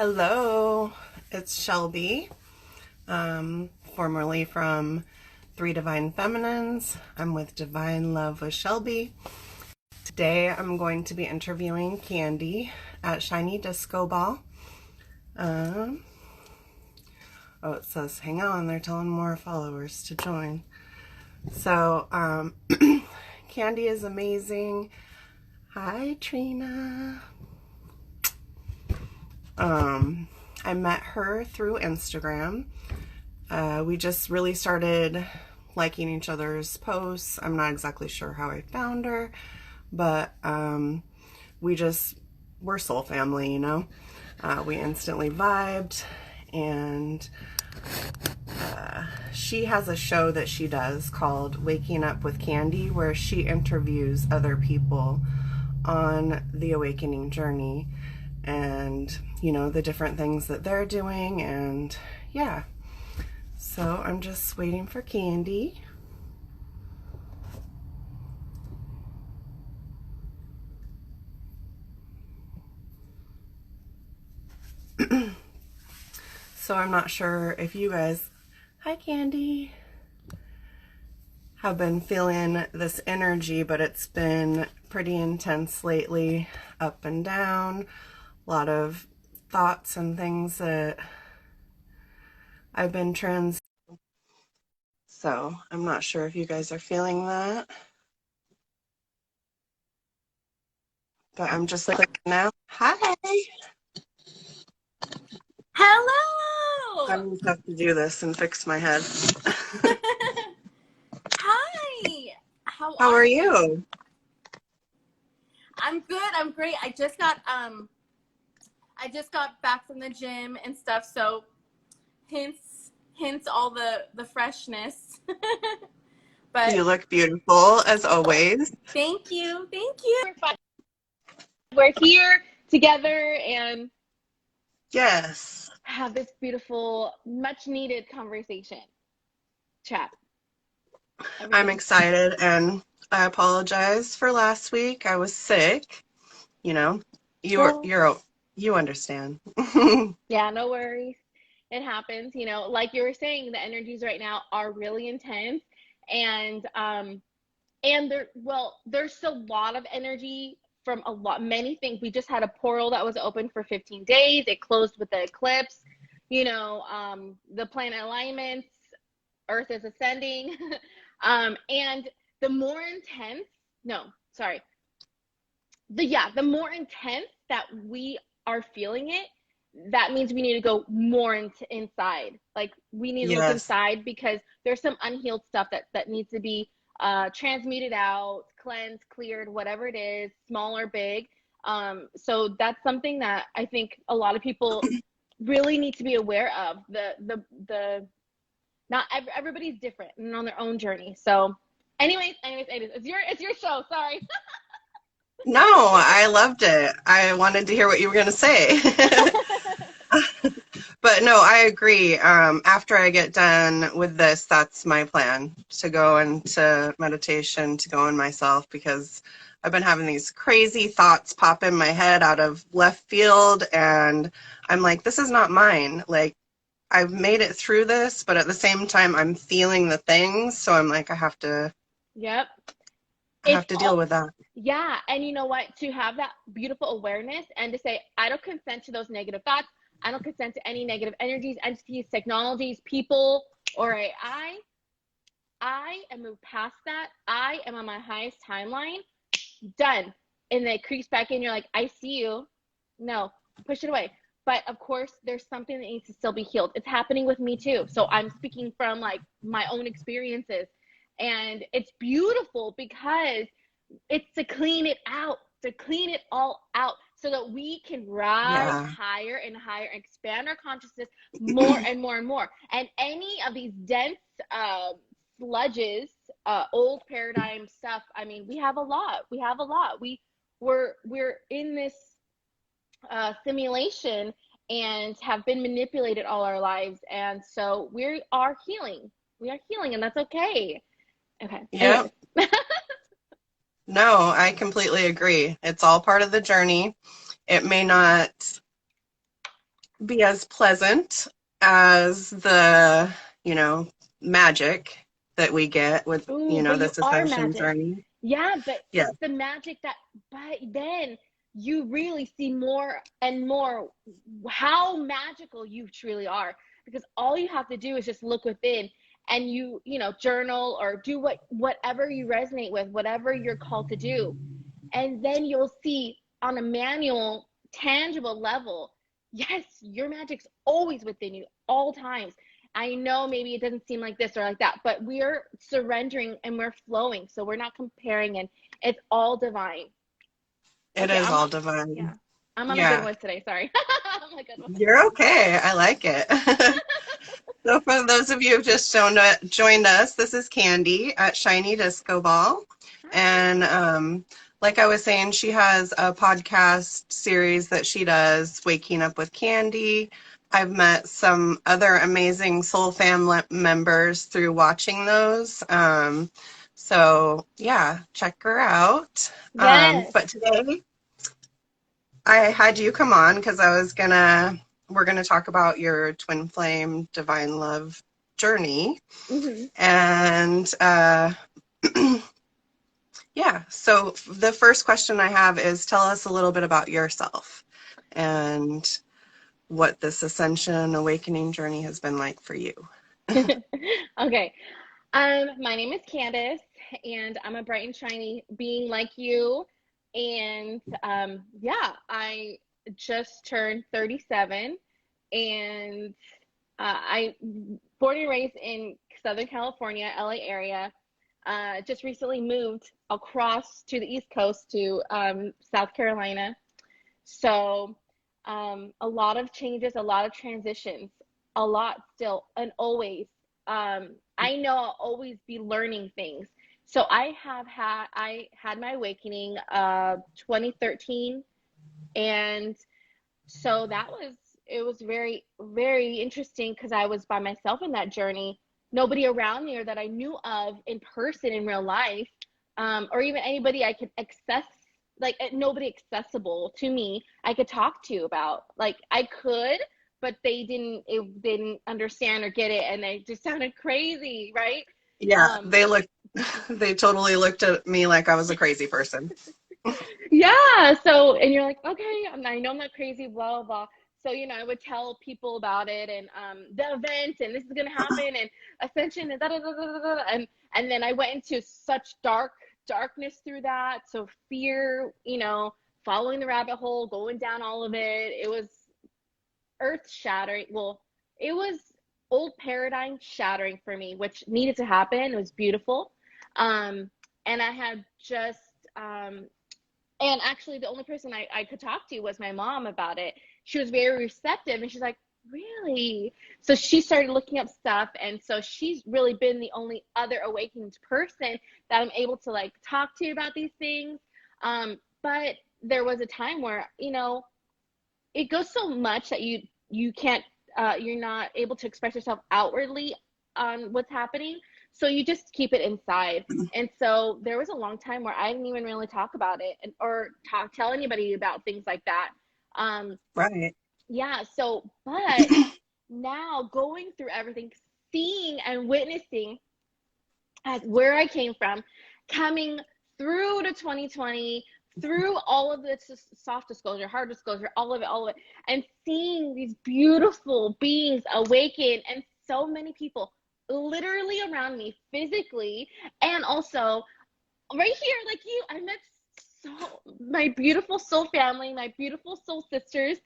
Hello, it's Shelby, formerly from Three Divine Feminines. I'm with Divine Love with Shelby. Today I'm going to be interviewing Candy at Shiny Disco Ball. Oh, it says hang on, they're telling more followers to join. So, Candy is amazing. Hi, Trina. I met her through Instagram. We just really started liking each other's posts. I'm not exactly sure how I found her, but we're soul family, you know? We instantly vibed, and she has a show that she does called Waking Up with Candy, where she interviews other people on the awakening journey and, you know, the different things that they're doing. And yeah, so I'm just waiting for Candy. So I'm not sure if you guys, hi Candy, have been feeling this energy, but it's been pretty intense lately, up and down, a lot of thoughts and things that I've been so I'm not sure if you guys are feeling that, but I'm just clicking now. Hi. Hello. I just have to do this and fix my head. Hi. How How are are you? you? I'm good. I'm great. I just got back from the gym and stuff, so hints all the freshness. You But look beautiful as always. thank you. Thank you. We're here together and Yes. have this beautiful, much needed conversation. Chat. I'm excited, and I apologize for last week. I was sick. You know, you understand. Yeah, no worries. It happens, like you were saying, the energies right now are really intense, and there's a lot of energy from many things. We just had a portal that was open for 15 days. It closed with the eclipse. The planet alignments, Earth is ascending. And the more intense, no, sorry. The more intense that we are feeling it, that means we need to go more inside. Like, we need to look Yes. inside, because there's some unhealed stuff that needs to be transmuted out, cleansed, cleared, whatever it is, small or big. So that's something that I think a lot of people really need to be aware of. The Not everybody's different and on their own journey. So anyways, it's your show. Sorry. No, I loved it. I wanted to hear what you were going to say. But no, I agree. After I get done with this, that's my plan, to go into meditation, to go in myself, because I've been having these crazy thoughts pop in my head out of left field, and I'm like, this is not mine. Like, I've made it through this, but at the same time, I'm feeling the things, so I'm like, Yep. I have to deal with that. Yeah, and you know what? To have that beautiful awareness and to say, I don't consent to those negative thoughts. I don't consent to any negative energies, entities, technologies, people, or I am moved past that. I am on my highest timeline. Done. And then it creeps back in. You're like, I see you. No, push it away. But of course, there's something that needs to still be healed. It's happening with me too. So I'm speaking from like my own experiences. And it's beautiful because it's to clean it out, to clean it all out, so that we can rise Yeah. higher and higher, expand our consciousness more and more and more. And any of these dense sludges, old paradigm stuff, I mean, we have a lot. We have a lot. We're in this simulation and have been manipulated all our lives. And so we are healing. We are healing, and that's okay. Okay. Yep. Anyways. No, I completely agree. It's all part of the journey. It may not be as pleasant as the, you know, magic that we get with, Ooh, but you this are ascension magic. journey. Yeah, but Yeah, it's the magic that by then you really see more and more how magical you truly are. Because all you have to do is just look within and journal or do whatever you resonate with, whatever you're called to do. And then you'll see on a manual, tangible level, yes, your magic's always within you, all times. I know maybe it doesn't seem like this or like that, but we're surrendering and we're flowing. So we're not comparing, and it's all divine. it Okay, is I'm all on, yeah, divine. I'm on a good Yeah, one today. Sorry. I'm on a good one. you're okay. I like it. So for those of you who've just joined us, this is Candy at Shiny Disco Ball. Hi. And like I was saying, she has a podcast series that she does, Waking Up with Candy. I've met some other amazing Soul Family members through watching those. So yeah, check her out. Yes. But today I had you come on because we're gonna talk about your twin flame divine love journey. Hmm. And yeah, so the first question I have is tell us a little bit about yourself and what this ascension awakening journey has been like for you. Okay. My name is Kandace, and I'm a bright and shiny being like you. And yeah, I just turned 37, and I born and raised in Southern California, LA area. Just recently moved across to the East Coast to South Carolina. So a lot of changes, a lot of transitions, a lot still, and always. I know I'll always be learning things. So I had my awakening 2013, and so it was very very interesting because I was by myself in that journey. Nobody around me or that I knew of in person in real life, or even anybody I could access, like nobody accessible to me I could talk to about. Like I could, but they didn't understand or get it, and they just sounded crazy, right? Yeah, Um, they totally looked at me like I was a crazy person. Yeah. So, and you're like, okay, I know I'm not crazy, blah, blah, blah. So, I would tell people about it and the event, and this is going to happen, and ascension, and da, da, da, da, da, da. And then I went into such darkness through that. So, fear, following the rabbit hole, going down all of it. It was earth shattering. Well, it was old paradigm shattering for me, which needed to happen. It was beautiful. Um, and I had just, and actually, the only person I could talk to was my mom about it. She was very receptive, and she's like, really? So she started looking up stuff, and so she's really been the only other awakened person that I'm able to like talk to about these things. But there was a time where it goes so much that you can't you're not able to express yourself outwardly on what's happening, so you just keep it inside. And so there was a long time where I didn't even really talk about it or tell anybody about things like that. um Right. yeah, so but now going through everything, seeing and witnessing as where I came from, coming through to 2020, through all of this soft disclosure, hard disclosure, all of it, and seeing these beautiful beings awaken, and so many people literally around me physically, and also right here, like you, I met so my beautiful soul family, my beautiful soul sisters.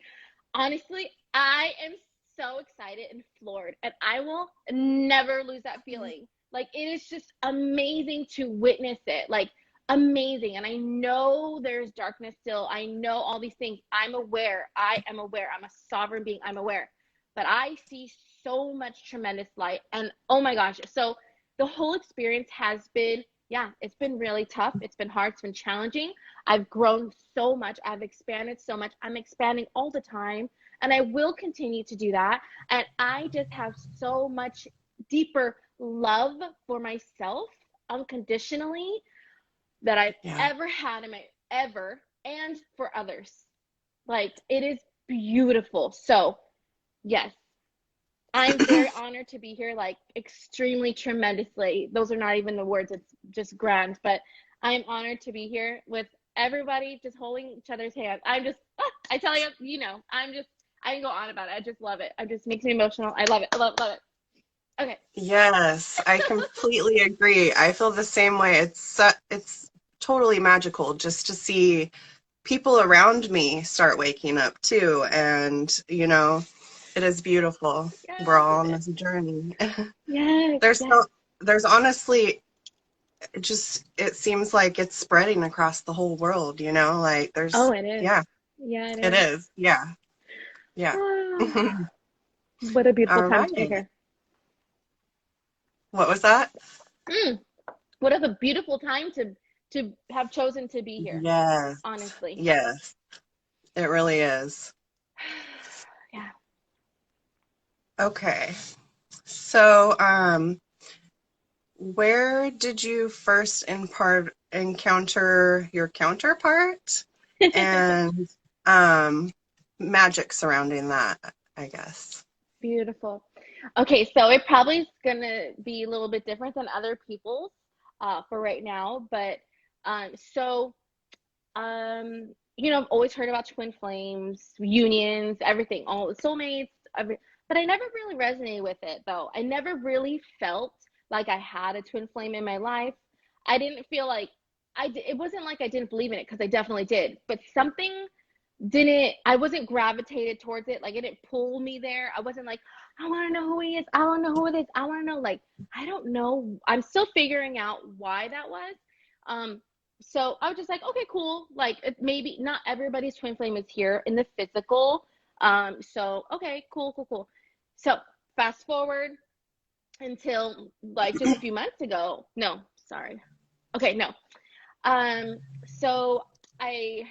Honestly, I am so excited and floored, and I will never lose that feeling. Like, it is just amazing to witness it. Like, amazing. And I know there's darkness still. I know all these things. I'm aware. I am aware. I'm a sovereign being. I'm aware. But I see so much tremendous light. And oh my gosh. So the whole experience has been, yeah, it's been really tough. It's been hard. It's been challenging. I've grown so much. I've expanded so much. I'm expanding all the time. And I will continue to do that. And I just have so much deeper love for myself unconditionally that I've Yeah. ever had in my ever, and for others. Like, it is beautiful. So Yes. I'm very honored to be here, like extremely tremendously. Those are not even the words, it's just grand. But I'm honored to be here with everybody, just holding each other's hands. I'm just, I tell you, I can go on about it. I just love it. It just makes me emotional. I love it. I love it. Okay. Yes, I completely agree. I feel the same way. It's totally magical just to see people around me start waking up too, and it is beautiful. We're Yes, all it on is. this journey. Yes, There's yes. so there's honestly just it seems like it's spreading across the whole world, like Oh, there's it is. yeah, Yeah, it it is. is. Yeah. Yeah. What a beautiful All time to be right. here. What was that? Mm, what a beautiful time to have chosen to be here, Yes. honestly. Yes. It really is. Yeah. Okay. So, where did you first encounter your counterpart and magic surrounding that, I guess? Beautiful. Okay, so it probably is gonna be a little bit different than other people's for right now, but so I've always heard about twin flames, unions, everything, all the soulmates, but I never really resonated with it though. I never really felt like I had a twin flame in my life. I didn't feel like it wasn't like I didn't believe in it because I definitely did, but something didn't I wasn't gravitated towards it. Like it didn't pull me there. I wasn't like, I want to know who he is. I want to know who it is. I want to know. Like, I don't know. I'm still figuring out why that was. Um, so I was just like, okay, cool. Like maybe not everybody's twin flame is here in the physical. So okay, cool. So fast forward until like just a few months ago. No, sorry. Okay, no. So I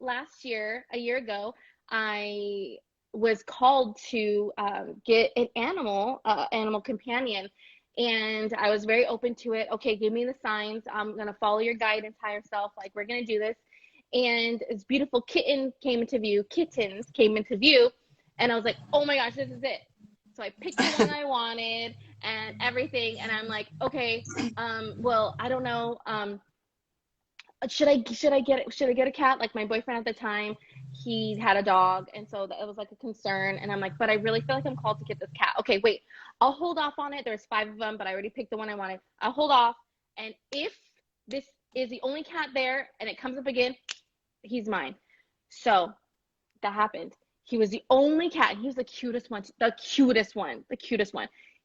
last year, a year ago, I was called to get an animal companion, and I was very open to it. Okay, give me the signs. I'm gonna follow your guidance, higher self. Like we're gonna do this. And this beautiful kittens came into view, and I was like, oh my gosh, this is it. So I picked the one I wanted and everything, and I'm like, okay, well, I don't know. Should I get a cat? Like my boyfriend at the time, he had a dog, and so that it was like a concern. And I'm like, but I really feel like I'm called to get this cat. Okay, wait, I'll hold off on it. There's five of them, but I already picked the one I wanted. I'll hold off, and if this is the only cat there, and it comes up again, he's mine. So that happened. He was the only cat, and he was the cutest one, the cutest one.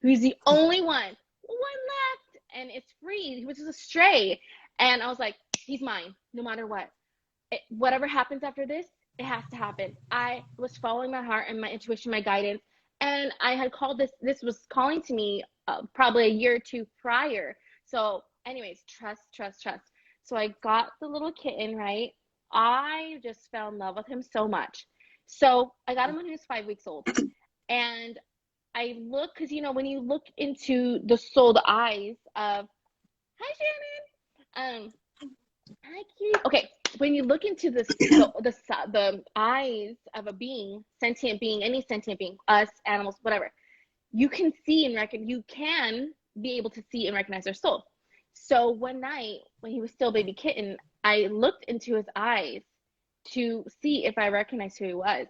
He was the only one left, and it's free. He was just a stray, and I was like, he's mine, no matter what. Whatever happens after this, it has to happen. I was following my heart and my intuition, my guidance, and I had called this. This was calling to me probably a year or two prior. So, anyways, trust. So I got the little kitten, right? I just fell in love with him so much. So I got him when he was 5 weeks old. And I look, because when you look into the soul, the eyes of, hi Shannon. Hi cute. Okay, when you look into the eyes of a being, sentient being, any sentient being, us, animals, whatever, you can see and you can be able to see and recognize their soul. So one night when he was still a baby kitten, I looked into his eyes to see if I recognized who he was.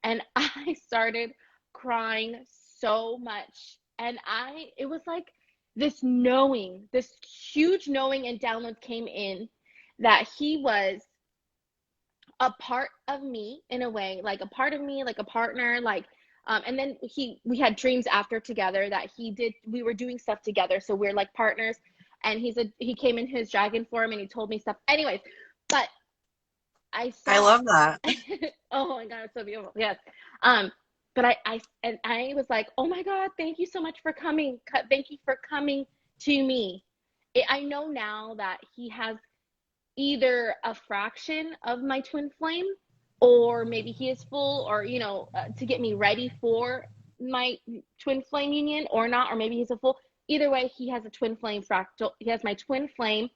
And I started crying so much. And it was like this huge knowing and download came in that he was a part of me in a way, like a part of me, like a partner, like and then we had dreams after together that we were doing stuff together, so we're like partners. And he came in his dragon form and he told me stuff. Anyways, but I I saw. love that. Oh my god, it's so beautiful. Yes. um but I was like, oh my god, thank you so much for coming. Thank you for coming to me. I know now that he has either a fraction of my twin flame, or maybe he is full, or to get me ready for my twin flame union or not, or maybe he's a full. Either way, he has a twin flame fractal. He has my twin flame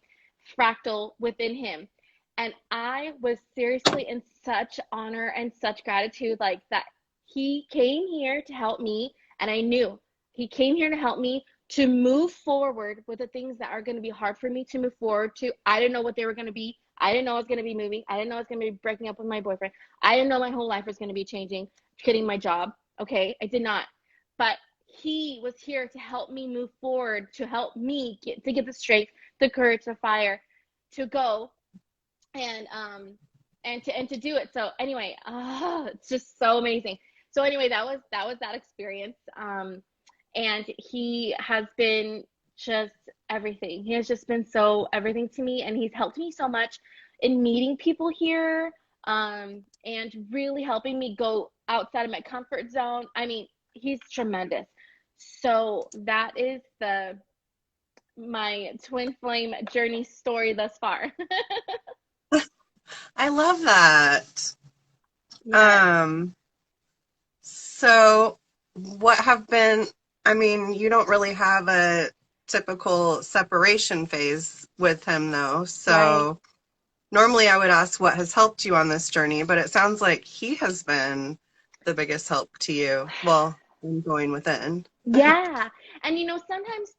fractal within him. And I was seriously in such honor and such gratitude, like that he came here to help me, and I knew he came here to help me to move forward with the things that are going to be hard for me to move forward to. I didn't know what they were going to be. I didn't know I was going to be moving. I didn't know I was going to be breaking up with my boyfriend. I didn't know my whole life was going to be changing, quitting my job. Okay, I did not. But he was here to help me move forward, to help me get the strength, the courage, the fire to go and to do it. So anyway, it's just so amazing. So anyway, that was that experience. And he has been just everything. He has just been so everything to me, and he's helped me so much in meeting people here, and really helping me go outside of my comfort zone. I mean, he's tremendous. So that is the my twin flame journey story thus far. I love that. Yes. So what have been, I mean, you don't really have a typical separation phase with him though. Right. So normally I would ask what has helped you on this journey, but it sounds like he has been the biggest help to you. Well, in going within. Yeah. And sometimes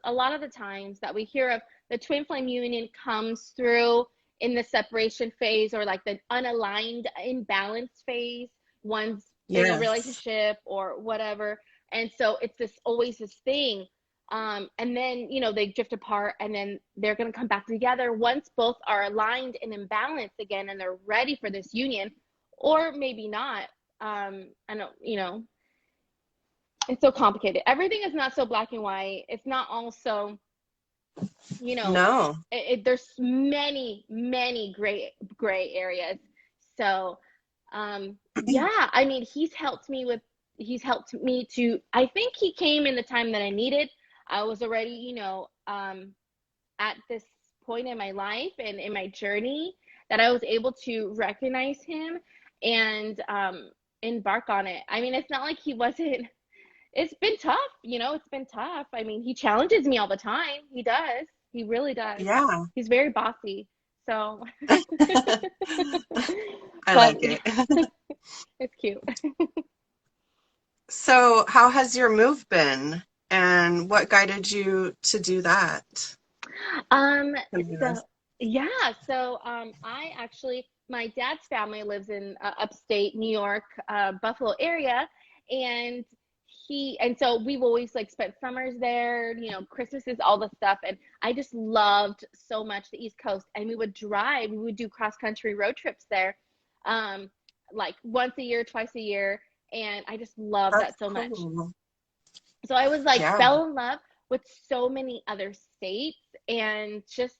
a lot of the times that we hear of the twin flame union comes through in the separation phase, or like the unaligned imbalance phase, one's in a Yes. relationship or whatever. And so it's always this thing. And then, they drift apart, and then they're going to come back together once both are aligned and in balance again, and they're ready for this union, or maybe not. I don't, it's so complicated. Everything is not so black and white. It's not also, you know, No. there's many gray areas. So, yeah, I mean, he's helped me to, I think he came in the time that I needed. I was already, at this point in my life and in my journey that I was able to recognize him and, embark on it. I mean, it's not like he wasn't, it's been tough, it's been tough. I mean, he challenges me all the time. He does. He really does. Yeah. He's very bossy. So, I but like it. it's cute. So, how has your move been, and what guided you to do that? Um, so Yes. yeah, so I actually, my dad's family lives in upstate New York, Buffalo area, and so we've always like spent summers there, Christmases, all the stuff, and I just loved so much the East Coast, and we would do cross country road trips there, um, like once a year, twice a year, and I just loved That's that so much. cool. So I was like Yeah. fell in love with so many other states, and just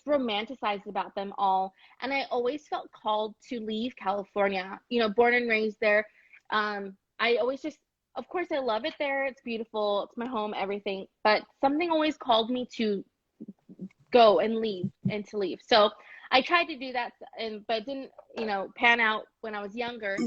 romanticized about them all. And I always felt called to leave California, born and raised there. I always just, of course, I love it there. It's beautiful. It's my home, everything. But something always called me to go and leave and to leave. So I tried to do that, but didn't, pan out when I was younger.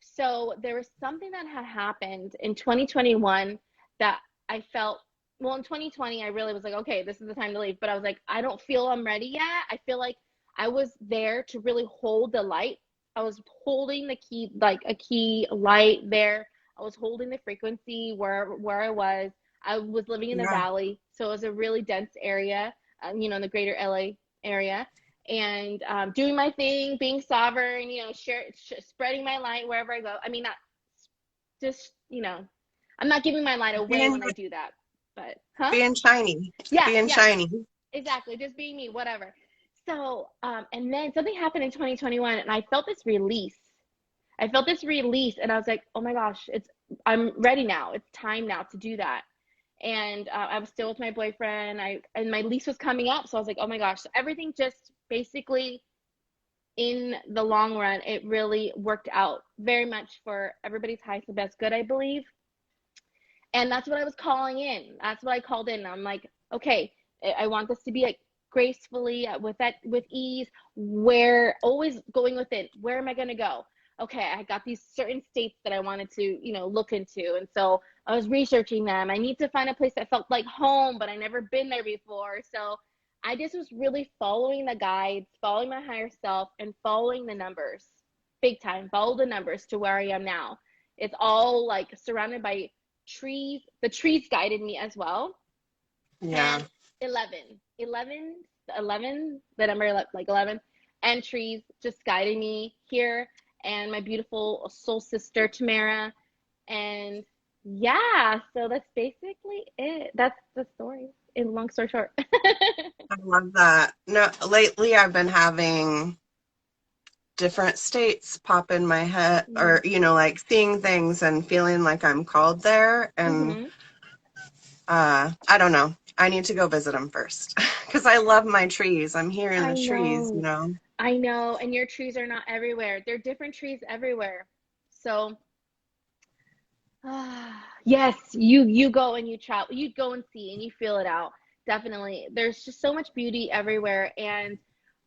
So there was something that had happened in 2021 that I felt, well, in 2020, I really was like, okay, this is the time to leave. But I was like, I don't feel I'm ready yet. I feel like I was there to really hold the light. I was holding the key, like a key light there. I was holding the frequency where I was. I was living in the Yeah. valley, so it was a really dense area, in the greater LA area, and doing my thing, being sovereign, spreading my light wherever I go. I mean, not just, I'm not giving my light away Being when I do that, but huh? being shiny. Yeah, Being yeah, shiny. exactly. Just being me, whatever. So, and then something happened in 2021, and I felt this release. I felt this release, and I was like, oh my gosh, I'm ready now. It's time now to do that. And I was still with my boyfriend. And my lease was coming up, so I was like, oh my gosh. So everything just basically, in the long run, it really worked out very much for everybody's highest and best good, I believe. And that's what I was calling in. That's what I called in. I'm like, okay, I want this to be like gracefully, with ease. Where always going within. Where am I going to go? Okay, I got these certain states that I wanted to, look into, and so I was researching them. I need to find a place that felt like home, but I never been there before. So I just was really following the guides, following my higher self, and following the numbers. big time. Follow the numbers to where I am now. It's all like surrounded by trees. The trees guided me as well. Yeah. And 11, 11, the number like 11, and trees just guided me here. And my beautiful soul sister, Tamara. And yeah, so that's basically it. That's the story in long story short. I love that. No, lately I've been having different states pop in my head, or, Mm. like seeing things and feeling like I'm called there. And Hmm. I don't know. I need to go visit them first because I love my trees. I'm hearing I the trees. know. I know. And your trees are not everywhere. They're different trees everywhere. So, yes, you go and you travel. You go and see and you feel it out. Definitely. There's just so much beauty everywhere. And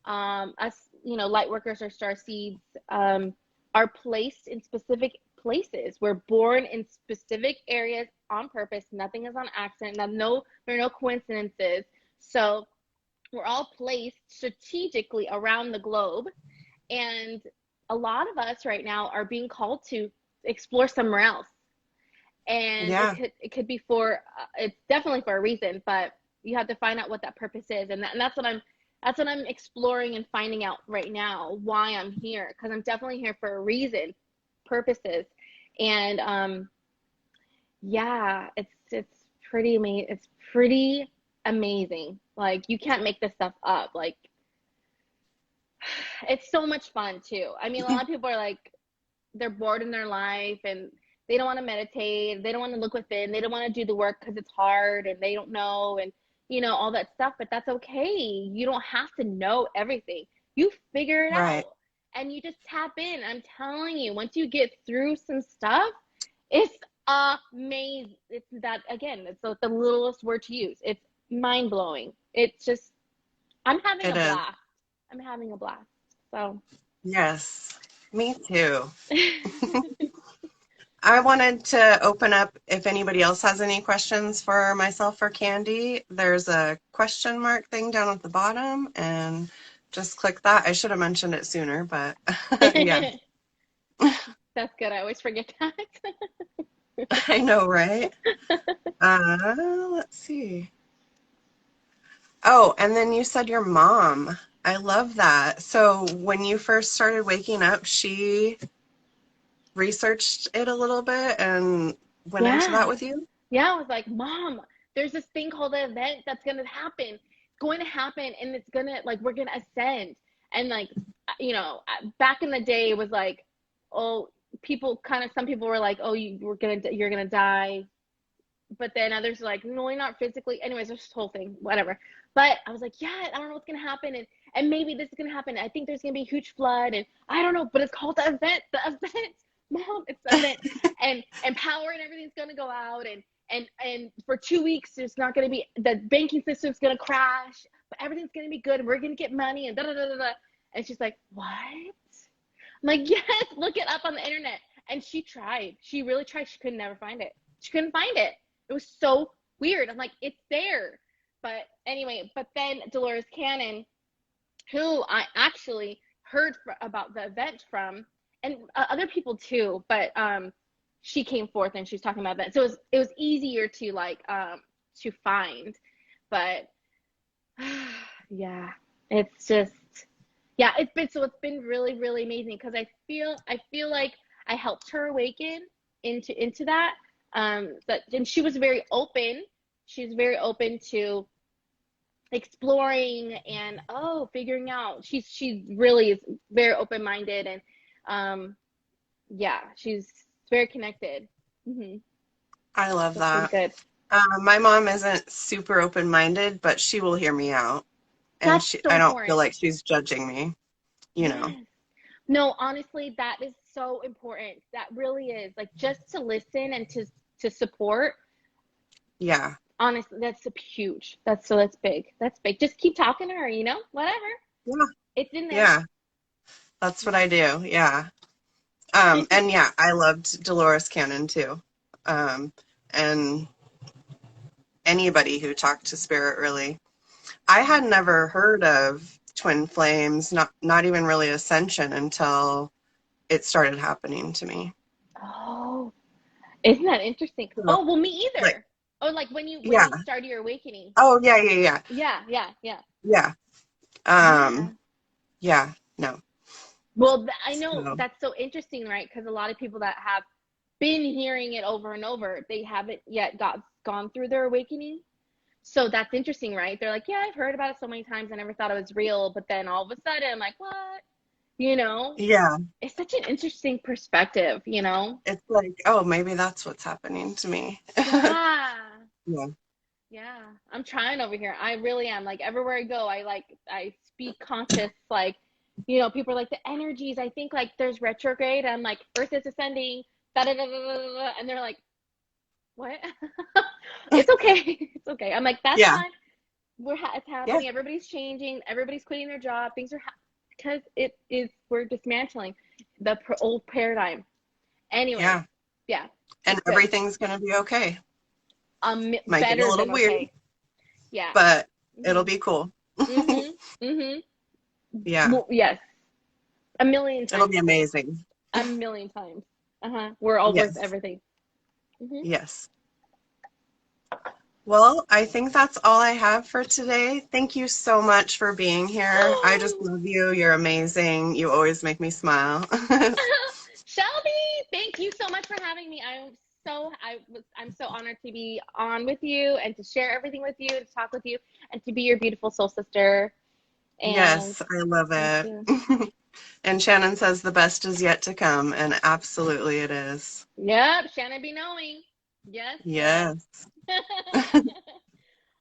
us, light workers or star seeds are placed in specific places. We're born in specific areas on purpose. Nothing is on accident. There are no coincidences. So we're all placed strategically around the globe. And a lot of us right now are being called to explore somewhere else. And Yeah, it could be for it's definitely for a reason, but you have to find out what that purpose is. And that's what I'm exploring and finding out right now, why I'm here, because I'm definitely here for a reason, purposes. And yeah, it's pretty amazing. It's pretty amazing. Like you can't make this stuff up. Like it's so much fun too. I mean, a lot of people are like they're bored in their life and they don't want to meditate, they don't want to look within, they don't want to do the work because it's hard and they don't know, and all that stuff. But that's okay. You don't have to know everything. You figure it right. out and you just tap in. I'm telling you, once you get through some stuff, it's amazing. It's that again, it's the littlest word to use. It's mind blowing. It's just I'm having a It is. blast. I'm having a blast. So Yes, me too. I wanted to open up if anybody else has any questions for myself or Candy. There's a question mark thing down at the bottom, and just click that. I should have mentioned it sooner, but yeah, that's good. I always forget that. I know, right? Let's see. Oh, and then you said your mom. I love that. So when you first started waking up, she researched it a little bit and went into that Yeah. with you? Yeah. I was like, Mom, there's this thing called an event that's going to happen. It's going to happen and it's going to, like, we're going to ascend. And, like, back in the day, it was like, oh, some people were like, oh, you're going to die. But then others are like, no, you're not physically. Anyways, there's this whole thing, whatever. But I was like, yeah, I don't know what's going to happen. And maybe this is going to happen. I think there's going to be a huge flood. And I don't know, but it's called the event. The event. Mom, it's the event. And power and everything's going to go out. And for 2 weeks, there's not going to be, the banking system's going to crash. But everything's going to be good. And we're going to get money. And da-da-da-da-da. And she's like, what? I'm like, yes, look it up on the internet. And she tried. She really tried. She could never find it. She couldn't find it. It was so weird. I'm like, it's there. But anyway, but then Dolores Cannon, who I actually heard about the event from, and other people too, but she came forth and she was talking about that. So it was easier to to find. But yeah, it's just it's been really, really amazing because I feel like I helped her awaken into that. And she was very open. She's very open to exploring and figuring out. She really is very open minded and yeah, she's very connected. Hmm. I love That's been that. good. My mom isn't super open-minded, but she will hear me out. And That's so I don't feel important. like she's judging me. Yes. No, honestly, that is so important. That really is. Like just to listen and to support. Yeah. Honestly, that's huge. That's big. That's big. Just keep talking to her, whatever. Yeah. It's in there. Yeah. That's what I do. Yeah. And yeah, I loved Dolores Cannon too. And anybody who talked to spirit really. I had never heard of twin flames, not even really ascension until it started happening to me. Oh, isn't that interesting? So, Oh, well, me like, either. Oh, like when yeah. you started your awakening. Oh, yeah, yeah, yeah. Yeah, yeah, yeah. Yeah. Yeah. Yeah. No. Well, I know So, that's so interesting, right? Because a lot of people that have been hearing it over and over, they haven't yet gone through their awakening. So that's interesting, right? They're like, yeah, I've heard about it so many times. I never thought it was real. But then all of a sudden, I'm like, what? You know, yeah. it's such an interesting perspective, you know? It's like, oh, maybe that's what's happening to me. Yeah. Yeah. Yeah. I'm trying over here. I really am. Like everywhere I go, I speak conscious, like, people are like the energies. I think like there's retrograde. I'm like, Earth is ascending, da da da da da da, and they're like, what? It's okay. It's okay. I'm like, that's Yeah. fine. It's Yeah. happening. Everybody's changing. Everybody's quitting their job. Things are because it is we're dismantling the old paradigm. Anyways, Yeah. yeah, And it's good. everything's going to be okay. Might get a Better little than weird, okay. Yeah. but it'll Mhm. be cool. Mhm. Mhm. Yeah. Well, yes, a million It'll times be cool. amazing. A million times. We're all worth Yes. everything. Mhm. Yes. Well, I think that's all I have for today. Thank you so much for being here. I just love you. You're amazing. You always make me smile. Shelby, thank you so much for having me. I'm so honored to be on with you and to share everything with you, to talk with you, and to be your beautiful soul sister. And Yes, I love thank it. you. And Shannon says the best is yet to come, and absolutely it is. Yep, Shannon be knowing. Yes, yes. Yes.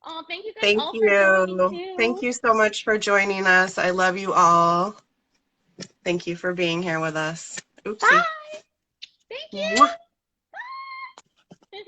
Oh, thank you guys Thank all for joining you. Thank too. you so much for joining us. I love you all. Thank you for being here with us. Oopsie. Bye. Thank Mwah. you.